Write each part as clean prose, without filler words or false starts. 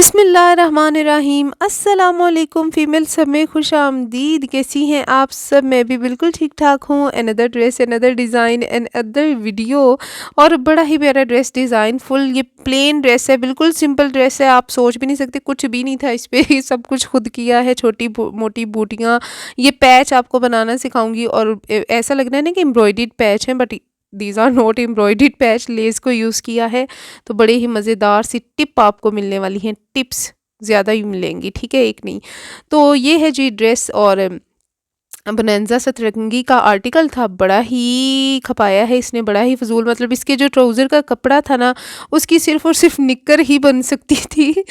बिस्मिल्लाहिर्रहमानिर्रहीम अस्सलामुअलैकुम फ़ीमेल सब में खुशामदीद। कैसी हैं आप सब? मैं भी बिल्कुल ठीक ठाक हूँ। Another dress, another design and other video. और बड़ा ही प्यारा ड्रेस डिज़ाइन, फुल ये प्लेन ड्रेस है, बिल्कुल सिंपल ड्रेस है। आप सोच भी नहीं सकते, कुछ भी नहीं था इस पे ये सब कुछ खुद किया है। छोटी मोटी बूटियाँ, ये पैच आपको बनाना सिखाऊंगी। और ऐसा लग रहा है ना कि एम्ब्रॉयडर्ड पैच है, but these are not embroidered patch, lace को यूज़ किया है। तो बड़े ही मज़ेदार सी टिप आपको मिलने वाली हैं, टिप्स ज़्यादा ही मिलेंगी, ठीक है, एक नहीं। तो ये है जी ड्रेस। और बोनैंज़ा सतरंगी का आर्टिकल था, बड़ा ही खपाया है इसने, बड़ा ही फजूल। मतलब इसके जो ट्राउज़र का कपड़ा था ना, उसकी सिर्फ़ और सिर्फ निक्कर ही बन सकती थी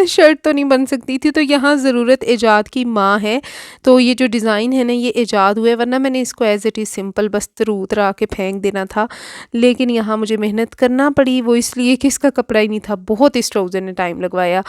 शर्ट तो नहीं बन सकती थी। तो यहाँ ज़रूरत ईजाद की माँ है। तो ये जो डिज़ाइन है ना, ये ईजाद हुआ है, वरना मैंने इसको एज़ इट इज़ सिंपल बस तरा के फेंक देना था। लेकिन यहाँ मुझे मेहनत करना पड़ी, वो इसलिए कि इसका कपड़ा ही नहीं था। बहुत इस ट्राउज़र ने टाइम लगवाया।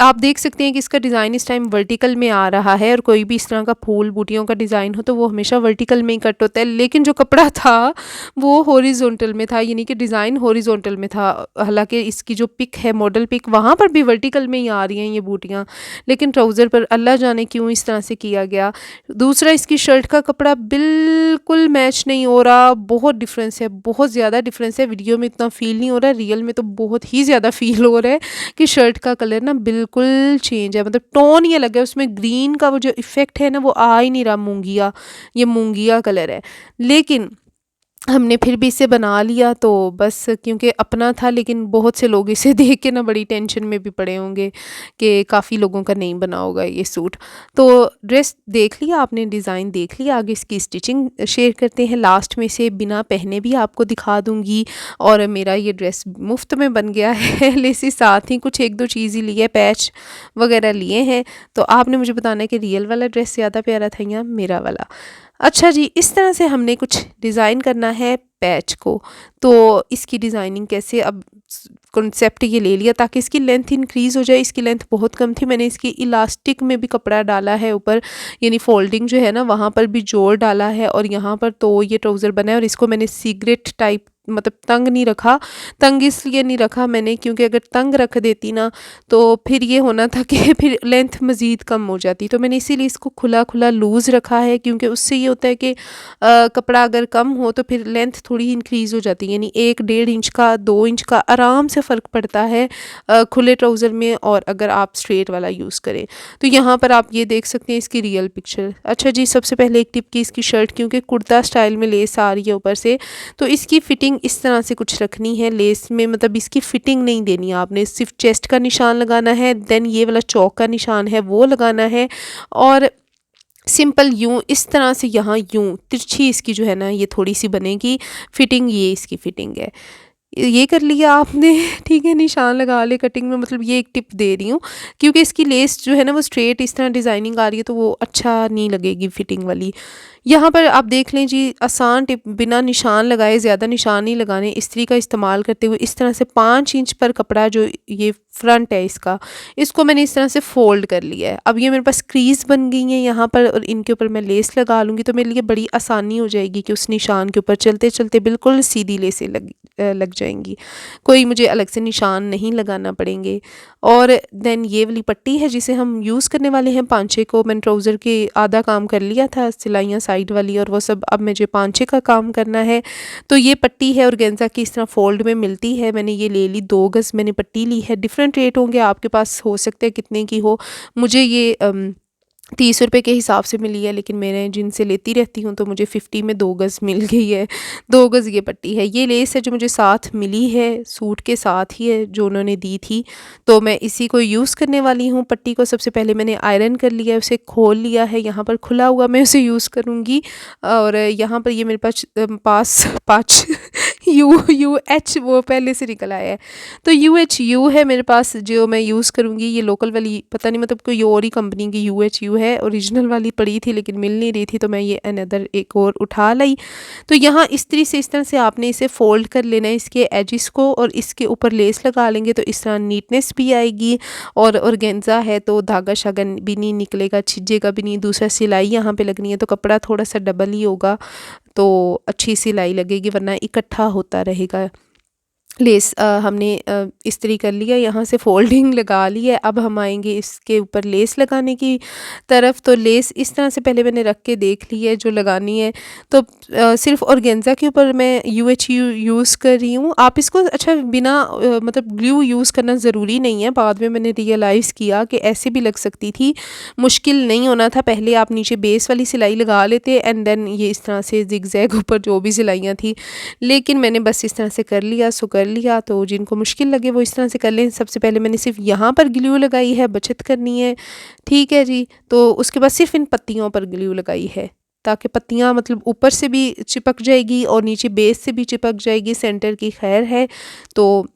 आप देख सकते हैं कि इसका डिज़ाइन इस टाइम वर्टिकल में आ रहा है। और कोई भी इस तरह का फूल बूटियों का डिज़ाइन हो तो वो हमेशा वर्टिकल में ही कट होता है। लेकिन जो कपड़ा था वो हॉरिजॉन्टल में था, यानी कि डिज़ाइन हॉरिजॉन्टल में था। हालांकि इसकी जो पिक है, मॉडल पिक, वहाँ पर भी वर्टिकल में ही आ रही हैं ये बूटियाँ, लेकिन ट्राउज़र पर अल्लाह जाने क्यों इस तरह से किया गया। दूसरा, इसकी शर्ट का कपड़ा बिल्कुल मैच नहीं हो रहा, बहुत डिफरेंस है, बहुत ज़्यादा डिफरेंस है। वीडियो में इतना फ़ील नहीं हो रहा, रियल में तो बहुत ही ज़्यादा फ़ील हो रहा है कि शर्ट का कलर ना बिल्कुल चेंज है। मतलब टोन ये लगा है उसमें, ग्रीन का वो जो इफ़ेक्ट है ना, वो आ ही नहीं रहा। मूंगिया, ये मूंगिया कलर है। लेकिन हमने फिर भी इसे बना लिया, तो बस क्योंकि अपना था। लेकिन बहुत से लोग इसे देख के ना बड़ी टेंशन में भी पड़े होंगे कि काफ़ी लोगों का नहीं बना होगा ये सूट। तो ड्रेस देख लिया आपने, डिज़ाइन देख लिया, आगे इसकी स्टिचिंग शेयर करते हैं। लास्ट में से बिना पहने भी आपको दिखा दूँगी। और मेरा ये ड्रेस मुफ्त में बन गया है लेसी साथ ही कुछ एक दो चीज़ ही लिए, पैच वगैरह लिए हैं। तो आपने मुझे बताना है कि रियल वाला ड्रेस ज़्यादा प्यारा था या मेरा वाला। अच्छा जी, इस तरह से हमने कुछ डिज़ाइन करना है पैच को। तो इसकी डिज़ाइनिंग कैसे, अब कॉन्सेप्ट ये ले लिया ताकि इसकी लेंथ इंक्रीज़ हो जाए। इसकी लेंथ बहुत कम थी, मैंने इसकी इलास्टिक में भी कपड़ा डाला है ऊपर, यानी फोल्डिंग जो है ना, वहाँ पर भी जोड़ डाला है। और यहाँ पर तो ये ट्राउज़र बना है। और इसको मैंने सिगरेट टाइप, मतलब तंग नहीं रखा। तंग इसलिए नहीं रखा मैंने क्योंकि अगर तंग रख देती ना तो फिर ये होना था कि फिर लेंथ मज़ीद कम हो जाती। तो मैंने इसीलिए इसको खुला खुला लूज़ रखा है, क्योंकि उससे ये होता है कि कपड़ा अगर कम हो तो फिर लेंथ थोड़ी इंक्रीज़ हो जाती है। यानी 1-1.5 इंच का, 2 इंच का आराम से फ़र्क पड़ता है खुले ट्राउज़र में, और अगर आप स्ट्रेट वाला यूज़ करें। तो यहाँ पर आप ये देख सकते हैं इसकी रियल पिक्चर। अच्छा जी, सबसे पहले एक टिप की इसकी शर्ट, क्योंकि कुर्ता स्टाइल में लेस आ रही है ऊपर से, तो इसकी फ़िटिंग इस तरह से कुछ रखनी है लेस में। मतलब इसकी फ़िटिंग नहीं देनी है आपने, सिर्फ चेस्ट का निशान लगाना है, देन ये वाला चौक का निशान है वो लगाना है। और सिंपल यूँ इस तरह से, यहाँ यूँ तिरछी इसकी जो है ना, ये थोड़ी सी बनेगी फिटिंग। ये इसकी फ़िटिंग है, ये कर लिया आपने ठीक है, निशान लगा ले कटिंग में। मतलब ये एक टिप दे रही हूँ, क्योंकि इसकी लेस जो है ना वो स्ट्रेट इस तरह डिज़ाइनिंग आ रही है तो वो अच्छा नहीं लगेगी फिटिंग वाली। यहाँ पर आप देख लें जी, आसान टिप, बिना निशान लगाए, ज़्यादा निशान नहीं लगाने, इस्त्री का इस्तेमाल करते हुए इस तरह से 5 इंच पर कपड़ा, जो ये फ्रंट है इसका, इसको मैंने इस तरह से फोल्ड कर लिया है। अब ये मेरे पास क्रीज़ बन गई है यहाँ पर, और इनके ऊपर मैं लेस लगा लूँगी तो मेरे लिए बड़ी आसानी हो जाएगी कि उस निशान के ऊपर चलते चलते बिल्कुल सीधी लेसें लग जाएंगी, कोई मुझे अलग से निशान नहीं लगाना पड़ेंगे। और देन ये वाली पट्टी है जिसे हम यूज़ करने वाले हैं पांचे को। मैंने ट्राउज़र के आधा काम कर लिया था, सिलाइयाँ साइड वाली और वो सब, अब मुझे पांचे का काम करना है। तो ये पट्टी है ऑर्गेन्जा की, इस तरह फोल्ड में मिलती है। मैंने ये ले ली, 2 गज़ मैंने पट्टी ली है। डिफरेंट रेट होंगे, आपके पास हो सकते हैं कितने की हो। मुझे ये 30 रुपए के हिसाब से मिली है, लेकिन मैंने जिनसे लेती रहती हूँ तो मुझे 50 में 2 गज़ मिल गई है। 2 गज़ ये पट्टी है। ये लेस है जो मुझे साथ मिली है, सूट के साथ ही है जो उन्होंने दी थी। तो मैं इसी को यूज़ करने वाली हूँ। पट्टी को सबसे पहले मैंने आयरन कर लिया है, उसे खोल लिया है। यहाँ पर खुला हुआ मैं उसे यूज़ करूँगी। और यहाँ पर ये मेरे पास 5 UH वो पहले से निकल आया है, तो UHU है मेरे पास जो मैं यूज़ करूँगी। ये लोकल वाली पता नहीं, मतलब कोई और ही कंपनी की UHU है। ओरिजिनल वाली पड़ी थी लेकिन मिल नहीं रही थी, तो मैं ये अनदर एक और उठा लाई। तो यहाँ इस्त्री से इस तरह से आपने इसे फोल्ड कर लेना है, इसके एजिस को, और इसके ऊपर लेस लगा लेंगे तो इस तरह नीटनेस भी आएगी। और ऑर्गेन्जा है तो धागा शागा भी नहीं निकलेगा, छिजेगा भी नहीं। दूसरा, सिलाई यहाँ पे लगनी है तो कपड़ा थोड़ा सा डबल ही होगा तो अच्छी सिलाई लगेगी, वरना इकट्ठा होता रहेगा। लेस हमने इस्त्री कर लिया, यहाँ से फोल्डिंग लगा ली है। अब हम आएंगे इसके ऊपर लेस लगाने की तरफ। तो लेस इस तरह से पहले मैंने रख के देख ली है जो लगानी है। तो सिर्फ ऑर्गेन्जा के ऊपर मैं UHU यूज़ कर रही हूँ। आप इसको अच्छा बिना मतलब ग्लू यूज़ करना ज़रूरी नहीं है। बाद में मैंने रियलाइज़ किया कि ऐसे भी लग सकती थी, मुश्किल नहीं होना था। पहले आप नीचे बेस वाली सिलाई लगा लेते एंड देन ये इस तरह से जिगजैग ऊपर जो भी सिलाइयाँ थी, लेकिन मैंने बस इस तरह से कर लिया सो कर लिया। तो जिनको मुश्किल लगे वो इस तरह से कर लें। सबसे पहले मैंने सिर्फ यहाँ पर ग्लू लगाई है, बचत करनी है, ठीक है जी। तो उसके बाद सिर्फ इन पत्तियों पर ग्लू लगाई है ताकि पत्तियाँ मतलब ऊपर से भी चिपक जाएगी और नीचे बेस से भी चिपक जाएगी, सेंटर की खैर है। तो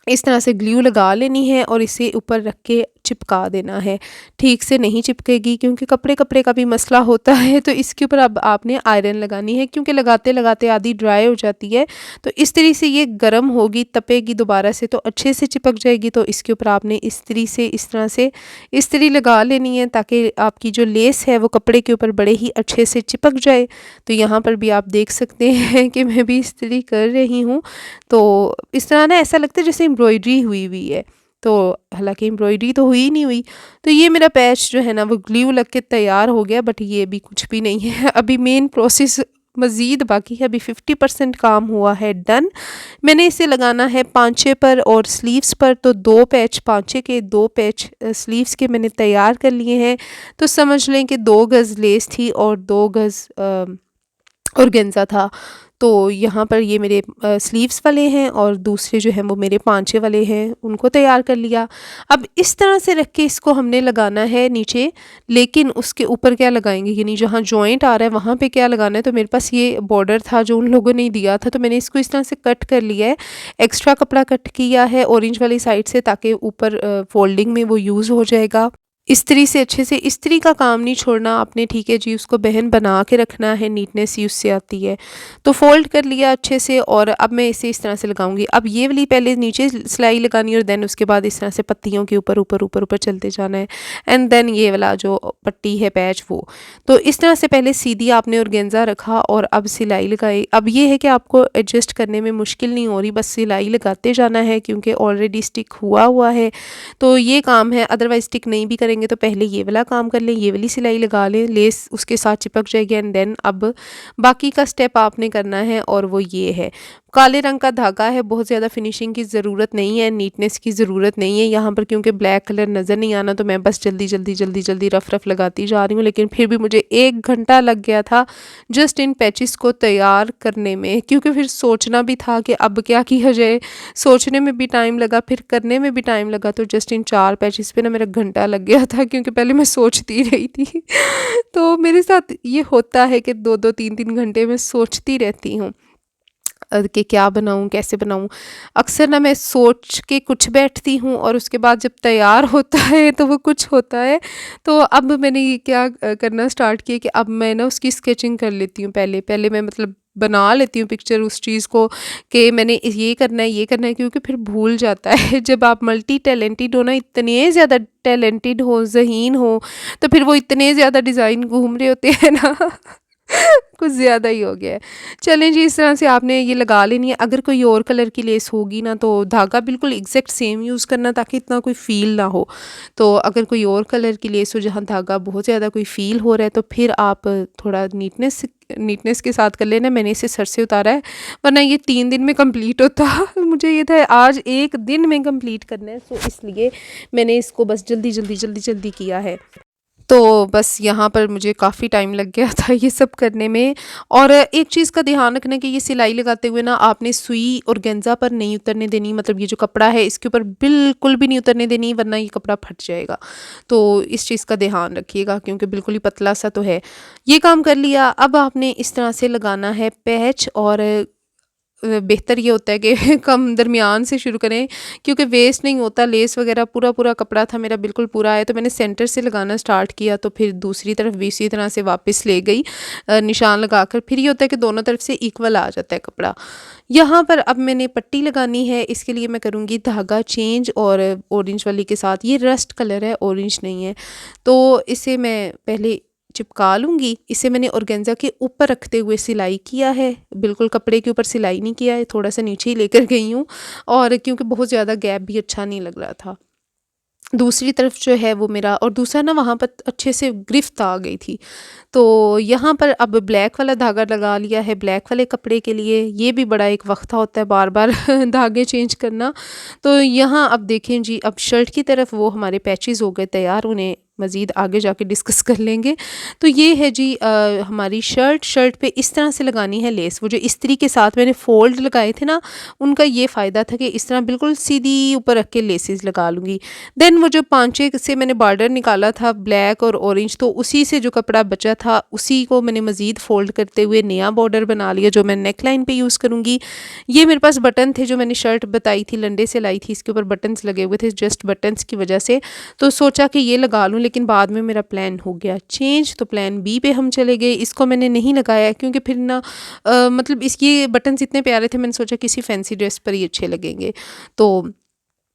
इस तरह से ग्लू लगा लेनी है और इसे ऊपर रख के चिपका देना है। ठीक से नहीं चिपकेगी क्योंकि कपड़े कपड़े का भी मसला होता है। तो इसके ऊपर अब आपने आयरन लगानी है क्योंकि लगाते लगाते आधी ड्राई हो जाती है। तो इस तरह से ये गर्म होगी, तपेगी दोबारा से तो अच्छे से चिपक जाएगी। तो इसके ऊपर आपने इस्त्री से इस तरह से इस्त्री लगा लेनी है ताकि आपकी जो लेस है वो कपड़े के ऊपर बड़े ही अच्छे से चिपक जाए। तो यहाँ पर भी आप देख सकते हैं कि मैं भी इस्त्री कर रही हूँ। तो इस तरह ना ऐसा लगता है जैसे एम्ब्रॉयडरी हुई हुई है, तो हालांकि एम्ब्रॉयडरी तो हुई नहीं हुई। तो ये मेरा पैच जो है ना वो ग्लू लग के तैयार हो गया, बट ये भी कुछ भी नहीं है। अभी मेन प्रोसेस मज़ीद बाकी है। अभी 50% काम हुआ है डन। मैंने इसे लगाना है पांचे पर और स्लीव्स पर। तो 2 पैच पांचे के, 2 पैच स्लीव्स के मैंने तैयार कर लिए हैं। तो समझ लें कि 2 गज़ लेस थी और 2 गज़ ऑर्गेन्जा था। तो यहाँ पर ये मेरे स्लीव्स वाले हैं और दूसरे जो हैं वो मेरे पांचे वाले हैं, उनको तैयार कर लिया। अब इस तरह से रख के इसको हमने लगाना है नीचे, लेकिन उसके ऊपर क्या लगाएंगे यानी जहाँ जॉइंट आ रहा है वहाँ पे क्या लगाना है। तो मेरे पास ये बॉर्डर था जो उन लोगों ने दिया था, तो मैंने इसको इस तरह से कट कर लिया है। एक्स्ट्रा कपड़ा कट किया है ऑरेंज वाली साइड से ताकि ऊपर फोल्डिंग में वो यूज़ हो जाएगा। इस्त्री से अच्छे से, इस्त्री का काम नहीं छोड़ना आपने, ठीक है जी। उसको बहन बना के रखना है, नीटनेस ही उससे आती है। तो फोल्ड कर लिया अच्छे से और अब मैं इसे इस तरह से लगाऊंगी। अब ये वाली पहले नीचे सिलाई लगानी है और देन उसके बाद इस तरह से पत्तियों के ऊपर ऊपर ऊपर ऊपर चलते जाना है एंड देन ये वाला जो पट्टी है पैच वो। तो इस तरह से पहले सीधी आपने ऑर्गेन्जा रखा और अब सिलाई लगाई। अब ये है कि आपको एडजस्ट करने में मुश्किल नहीं हो रही, बस सिलाई लगाते जाना है क्योंकि ऑलरेडी स्टिक हुआ हुआ है। तो ये काम है, अदरवाइज स्टिक नहीं भी करेंगे तो पहले ये वाला काम कर लें, ये वाली सिलाई लगा लें, लेस उसके साथ चिपक जाएगी एंड देन अब बाकी का स्टेप आपने करना है और वो ये है। काले रंग का धागा है, बहुत ज़्यादा फिनिशिंग की ज़रूरत नहीं है, नीटनेस की ज़रूरत नहीं है यहाँ पर क्योंकि ब्लैक कलर नज़र नहीं आना। तो मैं बस जल्दी जल्दी जल्दी जल्दी रफ रफ लगाती जा रही हूँ, लेकिन फिर भी मुझे 1 घंटा लग गया था जस्ट इन पैचेस को तैयार करने में, क्योंकि फिर सोचना भी था कि अब क्या किया जाए। सोचने में भी टाइम लगा, फिर करने में भी टाइम लगा। तो जस्ट इन 4 पैचेस पे ना मेरा घंटा लग गया था क्योंकि पहले मैं सोचती रही थी। तो मेरे साथ ये होता है कि 2-2 3-3 घंटे में सोचती रहती हूँ कि क्या बनाऊँ, कैसे बनाऊँ। अक्सर ना मैं सोच के कुछ बैठती हूँ और उसके बाद जब तैयार होता है तो वो कुछ होता है। तो अब मैंने ये क्या करना स्टार्ट किया कि अब मैं ना उसकी स्केचिंग कर लेती हूँ। पहले पहले मैं मतलब बना लेती हूँ पिक्चर उस चीज़ को कि मैंने ये करना है, ये करना है, क्योंकि फिर भूल जाता है। जब आप मल्टी टैलेंटेड हो ना, इतने ज़्यादा टैलेंटेड हो, ज़हीन हो, तो फिर वो इतने ज़्यादा डिज़ाइन घूम रहे होते हैं ना कुछ ज़्यादा ही हो गया है। चलें जी, इस तरह से आपने ये लगा लेनी है। अगर कोई और कलर की लेस होगी ना तो धागा बिल्कुल एग्जैक्ट सेम यूज़ करना ताकि इतना कोई फ़ील ना हो। तो अगर कोई और कलर की लेस हो जहाँ धागा बहुत ज़्यादा कोई फ़ील हो रहा है तो फिर आप थोड़ा नीटनेस के साथ कर लेना। मैंने इसे सर से उतारा है वरना ये 3 दिन में कंप्लीट होता। मुझे ये था आज 1 दिन में कंप्लीट करना है, सो इसलिए मैंने इसको बस जल्दी जल्दी जल्दी जल्दी किया है। तो बस यहाँ पर मुझे काफ़ी टाइम लग गया था ये सब करने में। और एक चीज़ का ध्यान रखना कि ये सिलाई लगाते हुए ना आपने सुई ऑर्गेन्जा पर नहीं उतरने देनी, मतलब ये जो कपड़ा है इसके ऊपर बिल्कुल भी नहीं उतरने देनी वरना ये कपड़ा फट जाएगा। तो इस चीज़ का ध्यान रखिएगा क्योंकि बिल्कुल ही पतला सा तो है। ये काम कर लिया। अब आपने इस तरह से लगाना है पैच और बेहतर ये होता है कि कम दरमियान से शुरू करें क्योंकि वेस्ट नहीं होता। लेस वगैरह पूरा पूरा कपड़ा था मेरा, बिल्कुल पूरा है। तो मैंने सेंटर से लगाना स्टार्ट किया तो फिर दूसरी तरफ भी इसी तरह से वापस ले गई निशान लगाकर। फिर ये होता है कि दोनों तरफ से इक्वल आ जाता है कपड़ा। यहाँ पर अब मैंने पट्टी लगानी है, इसके लिए मैं करूँगी धागा चेंज और ऑरेंज वाली के साथ। ये रस्ट कलर है, ऑरेंज नहीं है। तो इसे मैं पहले चिपका लूँगी। इसे मैंने ऑर्गेन्जा के ऊपर रखते हुए सिलाई किया है, बिल्कुल कपड़े के ऊपर सिलाई नहीं किया है, थोड़ा-सा नीचे ही लेकर गई हूँ और क्योंकि बहुत ज़्यादा गैप भी अच्छा नहीं लग रहा था। दूसरी तरफ जो है वो मेरा और दूसरा ना वहाँ पर अच्छे से गिरफ्त आ गई थी। तो यहाँ पर अब ब्लैक वाला धागा लगा लिया है ब्लैक वाले कपड़े के लिए। ये भी बड़ा एक वक़्ता होता है बार-बार धागे चेंज करना। तो यहाँ अब देखें जी, अब शर्ट की तरफ वो हमारे पैचेज़ हो गए तैयार, उन्हें मज़ीद आगे जाके डिस्कस कर लेंगे। तो ये है जी हमारी शर्ट पे इस तरह से लगानी है लेस। वो जो इस्त्री के साथ मैंने फ़ोल्ड लगाए थे ना, उनका ये फ़ायदा था कि इस तरह बिल्कुल सीधी ऊपर रख के लेसेस लगा लूँगी। देन वो जो पाँचे से मैंने बॉर्डर निकाला था ब्लैक और ऑरेंज, तो उसी से जो कपड़ा बचा था उसी को मैंने मज़ीद फ़ोल्ड करते हुए नया बॉर्डर बना लिया जो मैं नेक लाइन पे यूज़ करूँगी। ये मेरे पास बटन थे जो मैंने शर्ट बताई थी लंडे से लाई थी, इसके ऊपर बटन्स लगे हुए थे जस्ट बटन्स की वजह से। तो सोचा कि ये लगा लूँ, लेकिन बाद में मेरा प्लान हो गया चेंज, तो प्लान बी पे हम चले गए। इसको मैंने नहीं लगाया क्योंकि फिर ना मतलब इसके बटन्स इतने प्यारे थे, मैंने सोचा किसी फैंसी ड्रेस पर ही अच्छे लगेंगे। तो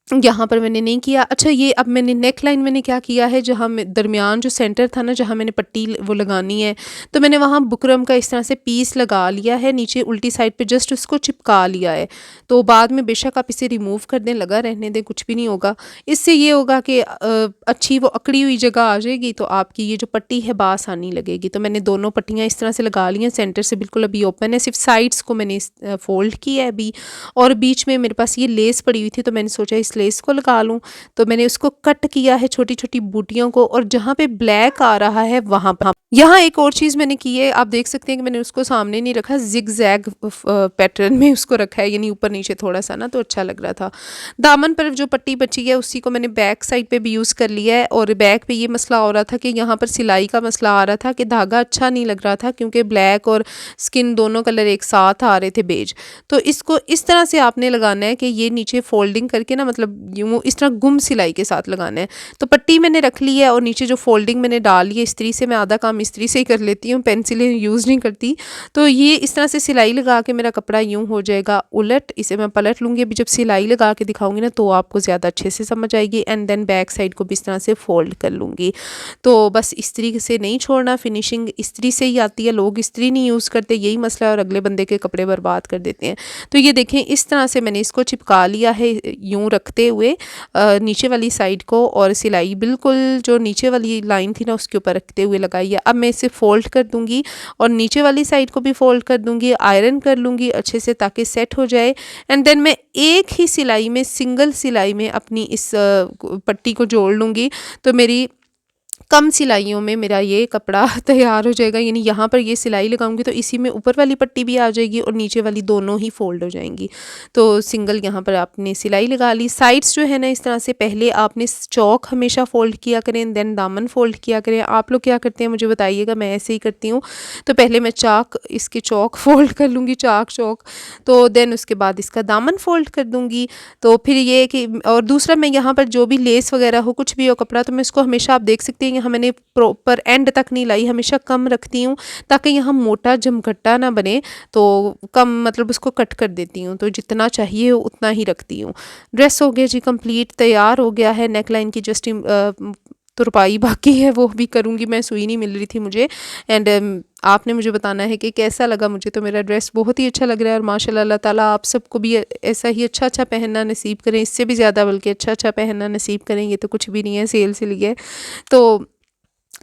यहाँ पर मैंने नहीं किया। अच्छा, ये अब मैंने नेक लाइन मैंने क्या किया है, जहाँ में दरमियान जो सेंटर था ना, जहाँ मैंने पट्टी वो लगानी है, तो मैंने वहाँ बुकरम का इस तरह से पीस लगा लिया है, नीचे उल्टी साइड पे जस्ट उसको चिपका लिया है। तो बाद में बेशक आप इसे रिमूव कर दें, लगा रहने दें, कुछ भी नहीं होगा। इससे ये होगा कि अच्छी वो अकड़ी हुई जगह आ जाएगी, तो आपकी ये जो पट्टी है बासानी लगेगी। तो मैंने दोनों पट्टियाँ इस तरह से लगा ली हैं, सेंटर से बिल्कुल अभी ओपन है, सिर्फ साइड्स को मैंने फ़ोल्ड किया है अभी। और बीच में मेरे पास ये लेस पड़ी हुई थी, तो मैंने सोचा इस लेस को लगा लूँ। तो मैंने उसको कट किया है छोटी-छोटी बूटियों को, और जहाँ पे ब्लैक आ रहा है वहाँ पर यहाँ एक और चीज़ मैंने की है, आप देख सकते हैं कि मैंने उसको सामने नहीं रखा, ज़िग-ज़ैग पैटर्न में उसको रखा है, यानी ऊपर-नीचे थोड़ा-सा ना, तो अच्छा लग रहा था। दामन पर जो पट्टी बची है उसी को मैंने बैक साइड पे भी यूज़ कर लिया है, और बैक पे ये मसला हो रहा था कि यहाँ पर सिलाई का मसला आ रहा था कि धागा अच्छा नहीं लग रहा था, क्योंकि ब्लैक और स्किन दोनों कलर एक साथ आ रहे थे बेज। तो इसको इस तरह से आपने लगाना है कि ये नीचे फोल्डिंग करके ना, मतलब यूँ इस तरह गुम सिलाई के साथ लगाना है। तो पट्टी मैंने रख ली है और नीचे जो फोल्डिंग मैंने डाली है इस्त्री से, मैं आधा काम इस्त्री से ही कर लेती हूँ, पेंसिलें यूज़ नहीं करती। तो ये इस तरह से सिलाई लगा के मेरा कपड़ा यूँ हो जाएगा उलट। इसे मैं पलट लूँगी, अभी जब सिलाई लगा के दिखाऊंगी ना तो आपको ज़्यादा अच्छे से समझ आएगी। एंड देन बैक साइड को भी इस तरह से फोल्ड कर लूँगी। तो बस इस्त्री से नहीं छोड़ना, फिनिशिंग इस्त्री से ही आती है, लोग इस्त्री नहीं यूज़ करते, यही मसला है, और अगले बंदे के कपड़े बर्बाद कर देते हैं। तो ये देखें, इस तरह से मैंने इसको चिपका लिया है यूँ रखते हुए नीचे वाली साइड को, और सिलाई बिल्कुल जो नीचे वाली लाइन थी ना उसके ऊपर रखते हुए लगाई है। अब मैं इसे फ़ोल्ड कर दूँगी और नीचे वाली साइड को भी फ़ोल्ड कर दूँगी, आयरन कर लूँगी अच्छे से ताकि सेट हो जाए। एंड देन मैं एक ही सिलाई में, सिंगल सिलाई में अपनी इस पट्टी को जोड़ लूँगी। तो मेरी कम सिलाइयों में मेरा ये कपड़ा तैयार हो जाएगा, यानी यहाँ पर ये सिलाई लगाऊंगी तो इसी में ऊपर वाली पट्टी भी आ जाएगी और नीचे वाली दोनों ही फोल्ड हो जाएंगी। तो सिंगल यहाँ पर आपने सिलाई लगा ली। साइड्स जो है ना, इस तरह से पहले आपने चौक हमेशा फोल्ड किया करें, देन दामन फोल्ड किया करें। आप लोग क्या करते हैं मुझे बताइएगा, मैं ऐसे ही करती हूँ। तो पहले मैं इसके चौक फोल्ड कर लूँगी, चौक, तो देन उसके बाद इसका दामन फोल्ड कर दूँगी। तो फिर ये कि, और दूसरा मैं यहाँ पर जो भी लेस वगैरह हो, कुछ भी हो कपड़ा, तो मैं इसको हमेशा, आप देख सकते हैं यहाँ मैंने प्रॉपर एंड तक नहीं लाई, हमेशा कम रखती हूँ ताकि यहाँ मोटा जमघट्टा ना बने। तो कम मतलब उसको कट कर देती हूँ, तो जितना चाहिए उतना ही रखती हूँ। ड्रेस हो गया जी कंप्लीट, तैयार हो गया है। नेक लाइन की जस्ट तुरपाई बाकी है, वो भी करूँगी मैं, सुई नहीं मिल रही थी मुझे। एंड आपने मुझे बताना है कि कैसा लगा। मुझे तो मेरा ड्रेस बहुत ही अच्छा लग रहा है, और माशाल्लाह अल्लाह ताला आप सबको भी ऐसा ही अच्छा अच्छा पहनना नसीब करें, इससे भी ज़्यादा बल्कि अच्छा अच्छा पहनना नसीब करें। ये तो कुछ भी नहीं है, सेल से लिए। तो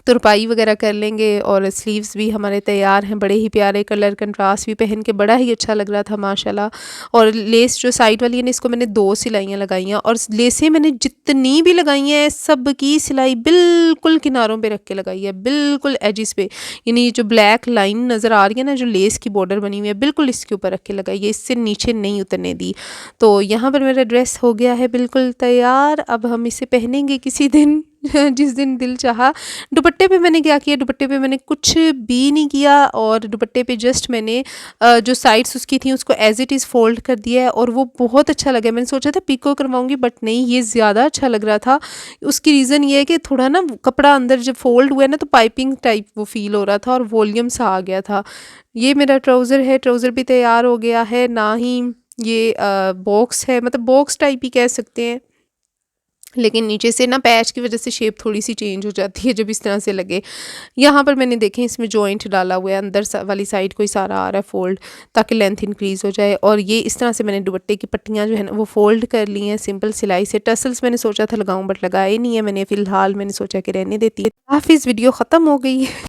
तुरपाई वगैरह कर लेंगे, और स्लीव्स भी हमारे तैयार हैं, बड़े ही प्यारे कलर कंट्रास्ट भी पहन के बड़ा ही अच्छा लग रहा था माशाल्लाह। और लेस जो साइड वाली है ना, इसको मैंने 2 सिलाइयाँ लगाई हैं, और लेसें मैंने जितनी भी लगाई हैं सब की सिलाई बिल्कुल किनारों पे रख के लगाई है, बिल्कुल एजिस पे। यानी जो ब्लैक लाइन नज़र आ रही है ना, जो लेस की बॉर्डर बनी हुई है, बिल्कुल इसके ऊपर रख के लगाई है, इससे नीचे नहीं उतरने दी। तो यहाँ पर मेरा ड्रेस हो गया है बिल्कुल तैयार। अब हम इसे पहनेंगे किसी दिन जिस दिन दिल चाहा। दुपट्टे पे मैंने क्या किया, दुपट्टे पे मैंने कुछ भी नहीं किया, और दुपट्टे पे जस्ट मैंने जो साइड्स उसकी थी उसको एज इट इज़ फोल्ड कर दिया है, और वो बहुत अच्छा लगा। मैंने सोचा था पिको करवाऊंगी, बट नहीं, ये ज़्यादा अच्छा लग रहा था। उसकी रीज़न ये है कि थोड़ा ना कपड़ा अंदर जब फोल्ड हुआ है ना, तो पाइपिंग टाइप वो फील हो रहा था, और वॉल्यूम सा आ गया था। ये मेरा ट्राउज़र है, ट्राउज़र भी तैयार हो गया है। ना ही ये बॉक्स है, मतलब बॉक्स टाइप ही कह सकते हैं। लेकिन नीचे से ना पैच की वजह से शेप थोड़ी-सी चेंज हो जाती है जब इस तरह से लगे। यहाँ पर मैंने देखें इसमें जॉइंट डाला हुआ है, अंदर वाली साइड को इशारा आ रहा है फोल्ड, ताकि लेंथ इंक्रीज़ हो जाए। और ये इस तरह से मैंने दुपट्टे की पट्टियाँ जो है ना वो फोल्ड कर ली हैं सिंपल सिलाई से। टसल्स मैंने सोचा था लगाऊँ बट लगाए नहीं है मैंने, फ़िलहाल मैंने सोचा कि रहने देती है। हाफ़िज़, वीडियो ख़त्म हो गई।